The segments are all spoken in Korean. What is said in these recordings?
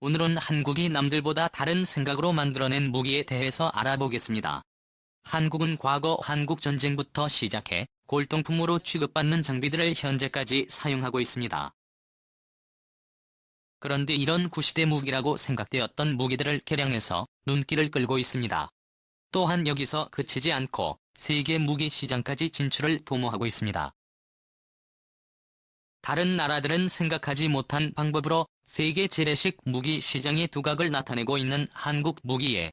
오늘은 한국이 남들보다 다른 생각으로 만들어낸 무기에 대해서 알아보겠습니다. 한국은 과거 한국전쟁부터 시작해 골동품으로 취급받는 장비들을 현재까지 사용하고 있습니다. 그런데 이런 구시대 무기라고 생각되었던 무기들을 개량해서 눈길을 끌고 있습니다. 또한 여기서 그치지 않고 세계 무기 시장까지 진출을 도모하고 있습니다. 다른 나라들은 생각하지 못한 방법으로 세계 재래식 무기 시장의 두각을 나타내고 있는 한국 무기에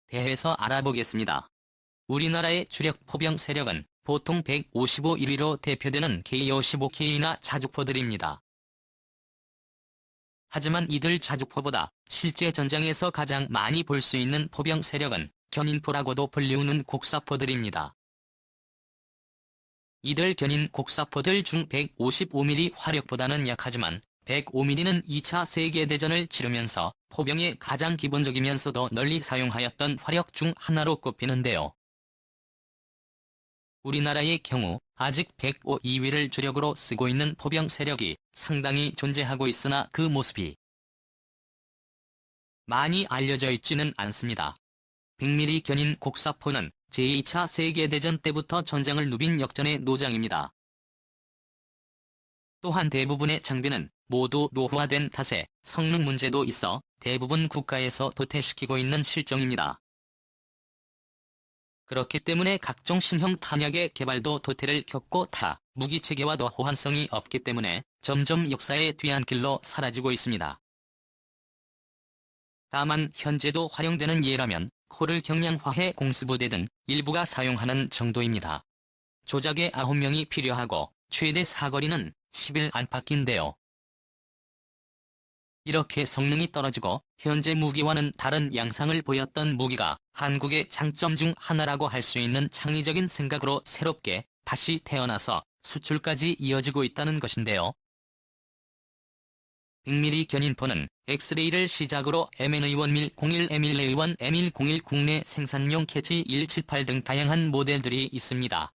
대해서 알아보겠습니다. 우리나라의 주력 포병 세력은 보통 155 1위로 대표되는 K55K나 자주포들입니다. 하지만 이들 자주포보다 실제 전장에서 가장 많이 볼 수 있는 포병 세력은 견인포라고도 불리우는 곡사포들입니다. 이들 견인 곡사포들 중 155mm 화력보다는 약하지만 105mm는 2차 세계대전을 치르면서 포병의 가장 기본적이면서도 널리 사용하였던 화력 중 하나로 꼽히는데요. 우리나라의 경우 아직 105 2위를 주력으로 쓰고 있는 포병 세력이 상당히 존재하고 있으나 그 모습이 많이 알려져 있지는 않습니다. 100mm 견인 곡사포는 제2차 세계대전 때부터 전장을 누빈 역전의 노장입니다. 또한 대부분의 장비는 모두 노후화된 탓에 성능 문제도 있어 대부분 국가에서 도태시키고 있는 실정입니다. 그렇기 때문에 각종 신형 탄약의 개발도 도태를 겪고 타 무기체계와도 호환성이 없기 때문에 점점 역사의 뒤안길로 사라지고 있습니다. 다만 현재도 활용되는 예라면 코를 경량화해 공수부대 등 일부가 사용하는 정도입니다. 조작에 9명이 필요하고 최대 사거리는 10일 안팎인데요. 이렇게 성능이 떨어지고 현재 무기와는 다른 양상을 보였던 무기가 한국의 장점 중 하나라고 할 수 있는 창의적인 생각으로 새롭게 다시 태어나서 수출까지 이어지고 있다는 것인데요. 100mm 견인포는 엑스레이를 시작으로 MN-A1 01, M1A1, M101 국내 생산용 캐치 178 등 다양한 모델들이 있습니다.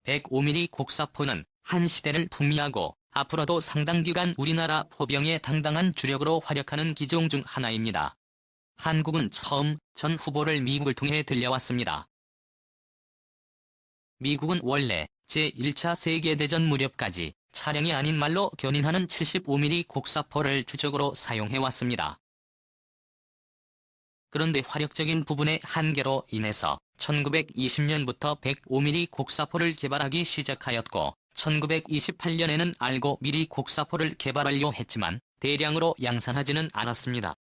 105mm 곡사포는 한 시대를 풍미하고 앞으로도 상당 기간 우리나라 포병의 당당한 주력으로 활약하는 기종 중 하나입니다. 한국은 처음 전 후보를 미국을 통해 들려왔습니다. 미국은 원래 제1차 세계대전 무렵까지 차량이 아닌 말로 견인하는 75mm 곡사포를 주적으로 사용해왔습니다. 그런데 화력적인 부분의 한계로 인해서 1920년부터 105mm 곡사포를 개발하기 시작하였고 1928년에는 알고 미리 곡사포를 개발하려 했지만 대량으로 양산하지는 않았습니다.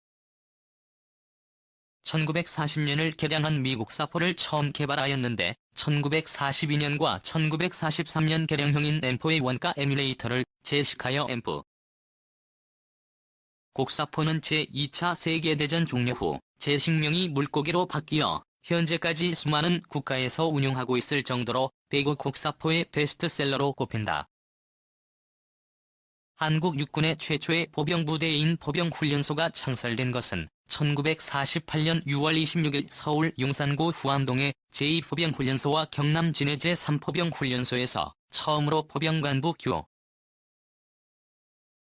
1940년을 개량한 미국 사포를 처음 개발하였는데 1942년과 1943년 개량형인 M4의 원가 에뮬레이터를 제식하여 M4 곡사포는 제2차 세계대전 종료 후 제식명이 물고기로 바뀌어 현재까지 수많은 국가에서 운용하고 있을 정도로 배구 곡사포의 베스트셀러로 꼽힌다. 한국 육군의 최초의 포병부대인 포병훈련소가 창설된 것은 1948년 6월 26일 서울 용산구 후암동의 제2포병훈련소와 경남 진해 제3포병훈련소에서 처음으로 포병간부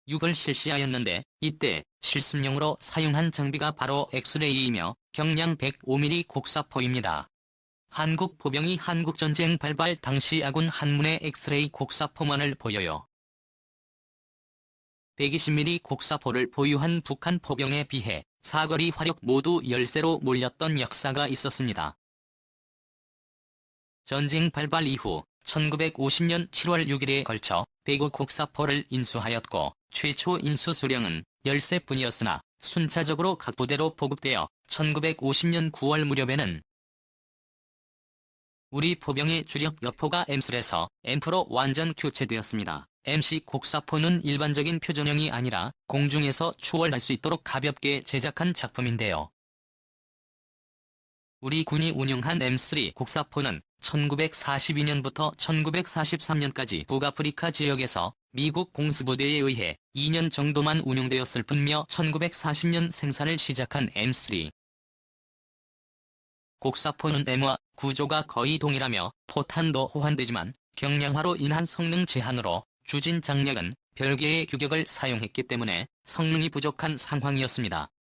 교육을 실시하였는데 이때 실습용으로 사용한 장비가 바로 엑스레이이며 경량 105mm 곡사포입니다. 한국 포병이 한국전쟁 발발 당시 아군 한문의 엑스레이 곡사포만을 보여요. 120mm 곡사포를 보유한 북한 포병에 비해 사거리 화력 모두 열세로 몰렸던 역사가 있었습니다. 전쟁 발발 이후 1950년 7월 6일에 걸쳐 배구 곡사포를 인수하였고 최초 인수 수량은 10세뿐이었으나 순차적으로 각 부대로 보급되어 1950년 9월 무렵에는 우리 포병의 주력 여포가 M3에서 M4로 완전 교체되었습니다. MC 곡사포는 일반적인 표준형이 아니라 공중에서 추월할 수 있도록 가볍게 제작한 작품인데요. 우리 군이 운용한 M3 곡사포는 1942년부터 1943년까지 북아프리카 지역에서 미국 공수부대에 의해 2년 정도만 운용되었을 뿐며 1940년 생산을 시작한 M3 곡사포는 M와 구조가 거의 동일하며 포탄도 호환되지만 경량화로 인한 성능 제한으로 주진 장력은 별개의 규격을 사용했기 때문에 성능이 부족한 상황이었습니다.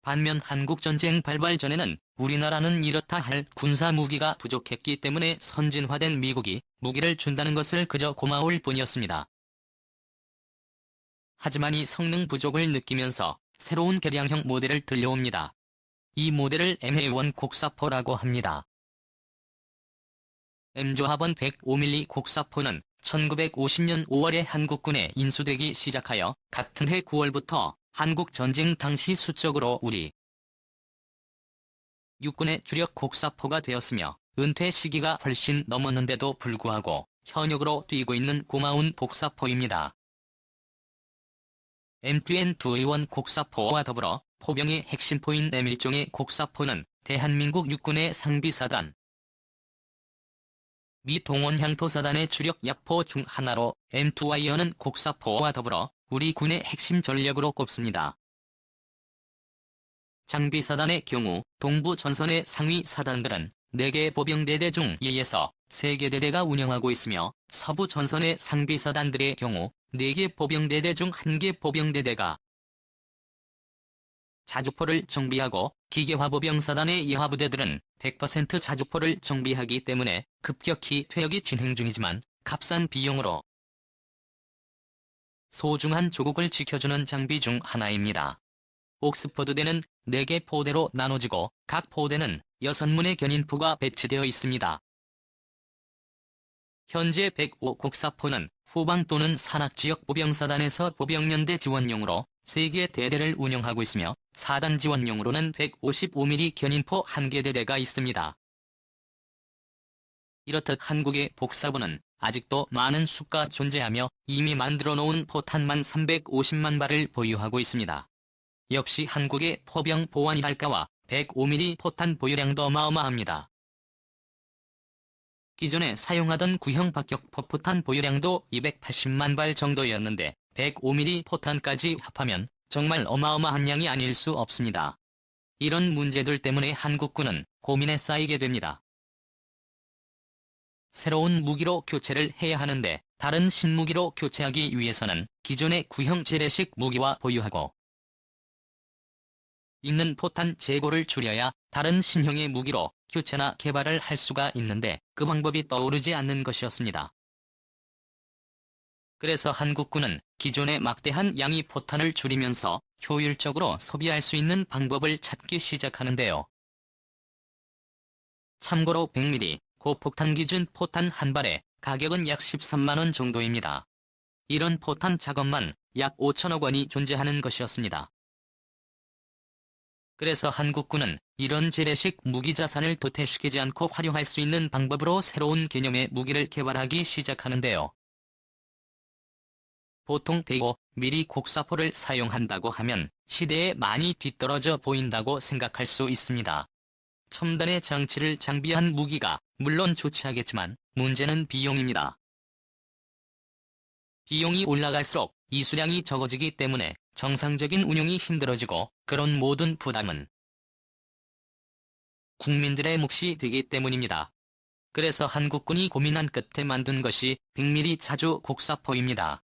반면 한국전쟁 발발 전에는 우리나라는 이렇다 할 군사 무기가 부족했기 때문에 선진화된 미국이 무기를 준다는 것을 그저 고마울 뿐이었습니다. 하지만 이 성능 부족을 느끼면서 새로운 개량형 모델을 들려옵니다. 이 모델을 MA1 곡사포라고 합니다. M조합원 105mm 곡사포는 1950년 5월에 한국군에 인수되기 시작하여 같은 해 9월부터 한국전쟁 당시 수적으로 우리 육군의 주력 곡사포가 되었으며 은퇴 시기가 훨씬 넘었는데도 불구하고 현역으로 뛰고 있는 고마운 복사포입니다. M2N2A1 곡사포와 더불어 포병의 핵심포인 M1종의 곡사포는 대한민국 육군의 상비사단 미 동원 향토사단의 주력 약포 중 하나로 M2와이어는 곡사포와 더불어 우리 군의 핵심 전력으로 꼽습니다. 장비사단의 경우 동부 전선의 상위 사단들은 4개 보병대대 중 2에서 3개 대대가 운영하고 있으며 서부 전선의 상비사단들의 경우 4개 보병대대 중 1개 보병대대가 자주포를 정비하고 기계화보병사단의 이하부대들은 100% 자주포를 정비하기 때문에 급격히 퇴역이 진행 중이지만 값싼 비용으로 소중한 조국을 지켜주는 장비 중 하나입니다. 옥스퍼드대는 4개 포대로 나눠지고 각 포대는 6문의 견인포가 배치되어 있습니다. 현재 105 곡사포는 후방 또는 산악지역 보병사단에서 보병연대 지원용으로 3개 대대를 운영하고 있으며 사단 지원용으로는 155mm 견인포 1개 대대가 있습니다. 이렇듯 한국의 복사부는 아직도 많은 수가 존재하며 이미 만들어 놓은 포탄만 350만 발을 보유하고 있습니다. 역시 한국의 포병 보안이랄까와 105mm 포탄 보유량도 어마어마합니다. 기존에 사용하던 구형 박격포 포탄 보유량도 280만 발 정도였는데 105mm 포탄까지 합하면 정말 어마어마한 양이 아닐 수 없습니다. 이런 문제들 때문에 한국군은 고민에 쌓이게 됩니다. 새로운 무기로 교체를 해야 하는데 다른 신무기로 교체하기 위해서는 기존의 구형 재래식 무기와 보유하고 있는 포탄 재고를 줄여야 다른 신형의 무기로 교체나 개발을 할 수가 있는데 그 방법이 떠오르지 않는 것이었습니다. 그래서 한국군은 기존의 막대한 양의 포탄을 줄이면서 효율적으로 소비할 수 있는 방법을 찾기 시작하는데요. 참고로 100mm 고폭탄 기준 포탄 한 발에 가격은 약 13만원 정도입니다. 이런 포탄 작업만 약 5천억 원이 존재하는 것이었습니다. 그래서 한국군은 이런 재래식 무기 자산을 도태시키지 않고 활용할 수 있는 방법으로 새로운 개념의 무기를 개발하기 시작하는데요. 보통 105mm 곡사포를 사용한다고 하면 시대에 많이 뒤떨어져 보인다고 생각할 수 있습니다. 첨단의 장치를 장비한 무기가 물론 좋지 하겠지만 문제는 비용입니다. 비용이 올라갈수록 이수량이 적어지기 때문에 정상적인 운용이 힘들어지고 그런 모든 부담은 국민들의 몫이 되기 때문입니다. 그래서 한국군이 고민한 끝에 만든 것이 100mm 자주 곡사포입니다.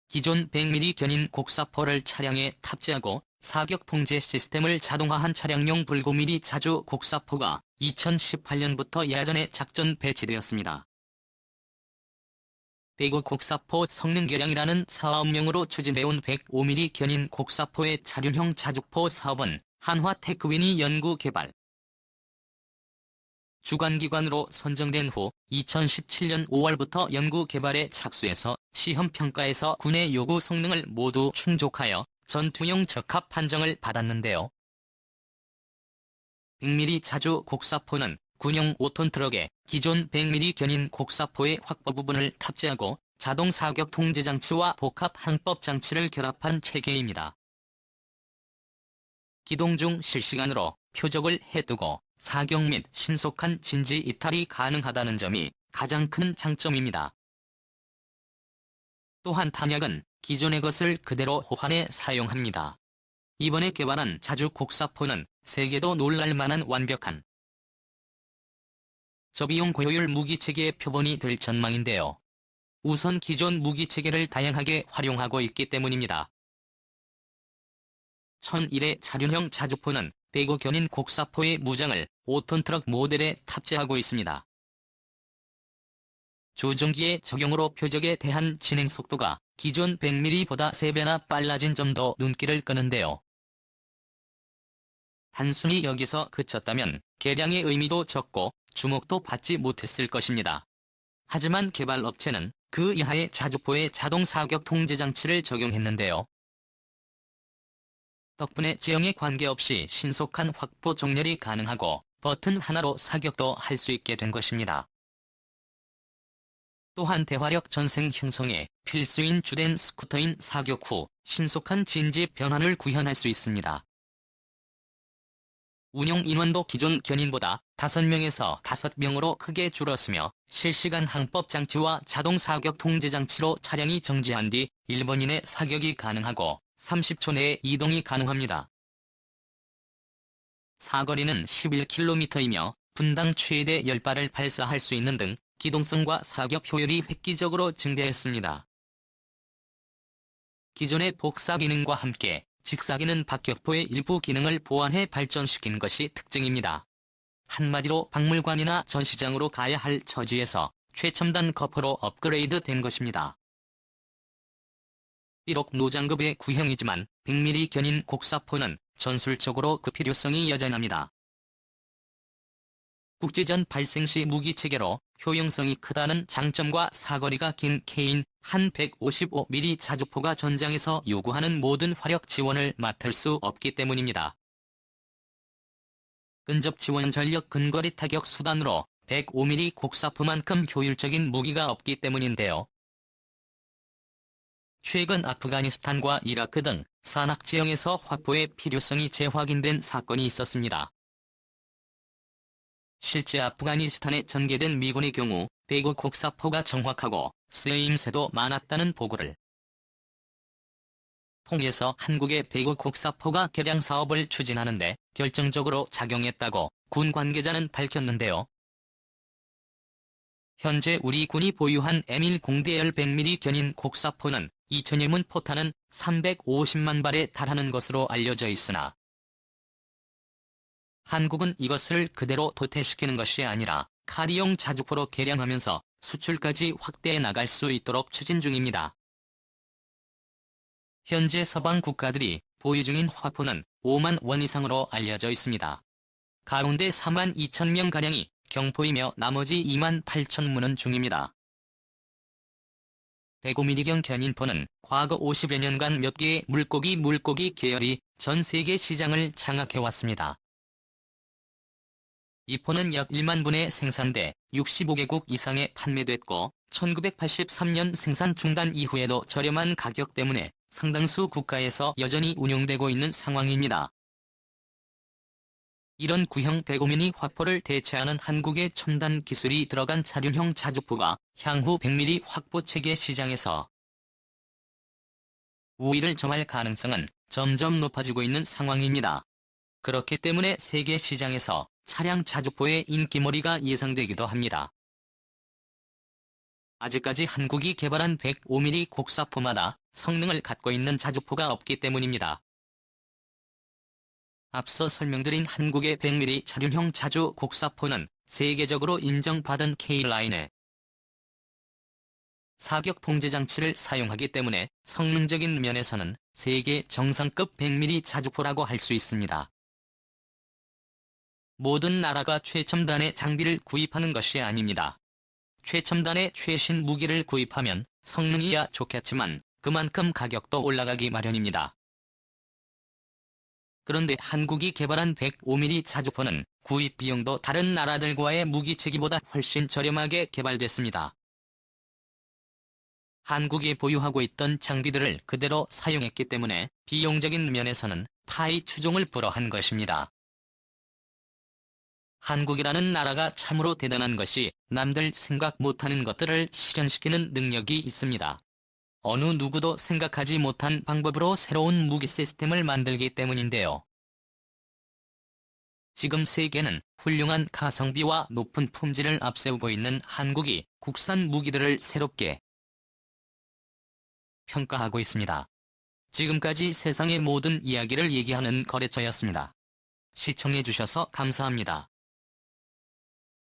기존 100mm 견인 곡사포를 차량에 탑재하고 사격 통제 시스템을 자동화한 차량용 불9mm 자주 곡사포가 2018년부터 예전에 작전 배치되었습니다. 105 곡사포 성능 개량이라는 사업명으로 추진해온 105mm 견인 곡사포의 차륜형 자주포 사업은 한화테크윈이 연구 개발 주관기관으로 선정된 후 2017년 5월부터 연구 개발에 착수해서 시험 평가에서 군의 요구 성능을 모두 충족하여 전투용 적합 판정을 받았는데요. 100mm 자주 곡사포는 군용 5톤 트럭에 기존 100mm 견인 곡사포의 확보 부분을 탑재하고 자동 사격 통제 장치와 복합 항법 장치를 결합한 체계입니다. 기동 중 실시간으로 표적을 해두고 사격 및 신속한 진지 이탈이 가능하다는 점이 가장 큰 장점입니다. 또한 탄약은 기존의 것을 그대로 호환해 사용합니다. 이번에 개발한 자주 곡사포는 세계도 놀랄만한 완벽한 저비용 고효율 무기체계의 표본이 될 전망인데요. 우선 기존 무기체계를 다양하게 활용하고 있기 때문입니다. 1001의 차륜형 자주포는 배구 견인 곡사포의 무장을 5톤 트럭 모델에 탑재하고 있습니다. 조종기의 적용으로 표적에 대한 진행 속도가 기존 100mm보다 3배나 빨라진 점도 눈길을 끄는데요. 단순히 여기서 그쳤다면 개량의 의미도 적고 주목도 받지 못했을 것입니다. 하지만 개발업체는 그 이하의 자주포에 자동 사격 통제 장치를 적용했는데요. 덕분에 지형에 관계없이 신속한 확보 정렬이 가능하고 버튼 하나로 사격도 할 수 있게 된 것입니다. 또한 대화력 전생 형성에 필수인 주된 스쿠터인 사격 후 신속한 진지 변환을 구현할 수 있습니다. 운용 인원도 기존 견인보다 5명에서 5명으로 크게 줄었으며 실시간 항법 장치와 자동 사격 통제 장치로 차량이 정지한 뒤 1분 이내 사격이 가능하고 30초 내에 이동이 가능합니다. 사거리는 11km이며 분당 최대 10발을 발사할 수 있는 등 기동성과 사격 효율이 획기적으로 증대했습니다. 기존의 복사 기능과 함께 직사기는 박격포의 일부 기능을 보완해 발전시킨 것이 특징입니다. 한마디로 박물관이나 전시장으로 가야 할 처지에서 최첨단 거포로 업그레이드 된 것입니다. 비록 노장급의 구형이지만 100mm 견인 곡사포는 전술적으로 그 필요성이 여전합니다. 국지전 발생 시 무기체계로 효용성이 크다는 장점과 사거리가 긴 K인 한 155mm 자주포가 전장에서 요구하는 모든 화력 지원을 맡을 수 없기 때문입니다. 근접 지원 전력 근거리 타격 수단으로 105mm 곡사포만큼 효율적인 무기가 없기 때문인데요. 최근 아프가니스탄과 이라크 등 산악 지형에서 확보의 필요성이 재확인된 사건이 있었습니다. 실제 아프가니스탄에 전개된 미군의 경우 배구 곡사포가 정확하고 쓰임새도 많았다는 보고를 통해서 한국의 배구 곡사포가 개량 사업을 추진하는데 결정적으로 작용했다고 군 관계자는 밝혔는데요. 현재 우리 군이 보유한 M1공대열 100mm 견인 곡사포는 2000여 포탄은 350만 발에 달하는 것으로 알려져 있으나 한국은 이것을 그대로 도태시키는 것이 아니라 카리용 자주포로 개량하면서 수출까지 확대해 나갈 수 있도록 추진 중입니다. 현재 서방 국가들이 보유 중인 화포는 5만 원 이상으로 알려져 있습니다. 가운데 4만 2천 명가량이 경포이며 나머지 2만 8천 문은 중입니다. 105mm경 견인포는 과거 50여 년간 몇 개의 물고기 계열이 전 세계 시장을 장악해왔습니다. 이 포는 약 1만 분에 생산돼 65개국 이상에 판매됐고 1983년 생산 중단 이후에도 저렴한 가격 때문에 상당수 국가에서 여전히 운용되고 있는 상황입니다. 이런 구형 105mm 화포를 대체하는 한국의 첨단 기술이 들어간 차륜형 자주포가 향후 100mm 확보체계 시장에서 우위를 점할 가능성은 점점 높아지고 있는 상황입니다. 그렇기 때문에 세계 시장에서 차량 자주포의 인기몰이가 예상되기도 합니다. 아직까지 한국이 개발한 105mm 곡사포마다 성능을 갖고 있는 자주포가 없기 때문입니다. 앞서 설명드린 한국의 100mm 차륜형 자주 곡사포는 세계적으로 인정받은 K라인의 사격 통제 장치를 사용하기 때문에 성능적인 면에서는 세계 정상급 100mm 자주포라고 할 수 있습니다. 모든 나라가 최첨단의 장비를 구입하는 것이 아닙니다. 최첨단의 최신 무기를 구입하면 성능이야 좋겠지만 그만큼 가격도 올라가기 마련입니다. 그런데 한국이 개발한 105mm 자주포는 구입 비용도 다른 나라들과의 무기체계보다 훨씬 저렴하게 개발됐습니다. 한국이 보유하고 있던 장비들을 그대로 사용했기 때문에 비용적인 면에서는 타의 추종을 불허한 것입니다. 한국이라는 나라가 참으로 대단한 것이 남들 생각 못하는 것들을 실현시키는 능력이 있습니다. 어느 누구도 생각하지 못한 방법으로 새로운 무기 시스템을 만들기 때문인데요. 지금 세계는 훌륭한 가성비와 높은 품질을 앞세우고 있는 한국이 국산 무기들을 새롭게 평가하고 있습니다. 지금까지 세상의 모든 이야기를 얘기하는 거래처였습니다. 시청해주셔서 감사합니다.